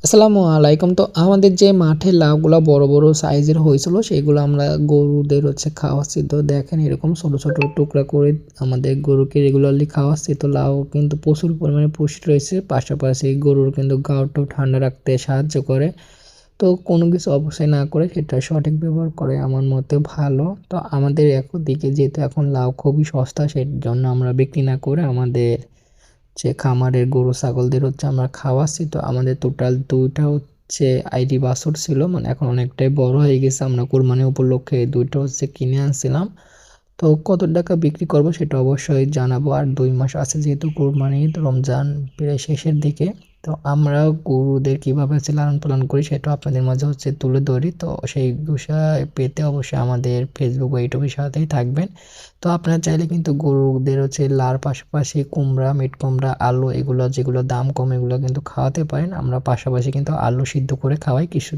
আসসালামু আলাইকুম। তো আমাদের যে মাঠে লাউগুলা বড়, বড় সাইজের হয়েছিল সেগুলো আমরা গরুদের খাওয়াচ্ছি। তো দেখেন এরকম ছোট, ছোট টুকরা করে আমাদের গরুকে রেগুলারলি খাওয়াচ্ছি। তো লাউ কিন্তু প্রচুর পরিমাণে পুষ্টি রয়েছে। পাশাপাশি গরুর কিন্তু গাটাও ঠান্ডা রাখতে সাহায্য করে। তো কোনো কিছু অপচয় না করে সেটা সঠিক ব্যবহার করে আমার মতে ভালো। তো আমাদের দিকে যেহেতু এখন লাউ খুবই সস্তা সেজন্য আমরা বিক্রি না করে আমাদের যে খামারের গরু ছাগলদের আমরা খাওয়াচ্ছি। তো আমাদের টোটাল ২টা আইডি বাছুর ছিল, মানে এখন অনেকটাই বড় হয়ে গেছে। আমরা কোরবানি উপলক্ষে ২টা কিনে আনছিলাম। তো কত টাকা বিক্রি করব সেটা অবশ্যই জানাবো। আর ২ মাস আছে যেহেতু কোরবানি, রমজান প্রায় শেষের দিকে। তো আমরা গরুদের কীভাবে লালন পালন করি সেটাও আপনাদের মাঝে তুলে ধরি। তো সেই বিষয় পেতে অবশ্যই আমাদের ফেসবুক বা ইউটিউবের সাথেই থাকবেন। তো আপনারা চাইলে কিন্তু গরুদের লার পাশাপাশি কুমড়া, মিট কুমড়া, আলু এগুলো যেগুলো দাম কম এগুলো কিন্তু খাওয়াতে পারেন। আমরা পাশাপাশি কিন্তু আলু সিদ্ধ করে খাওয়াই কিছু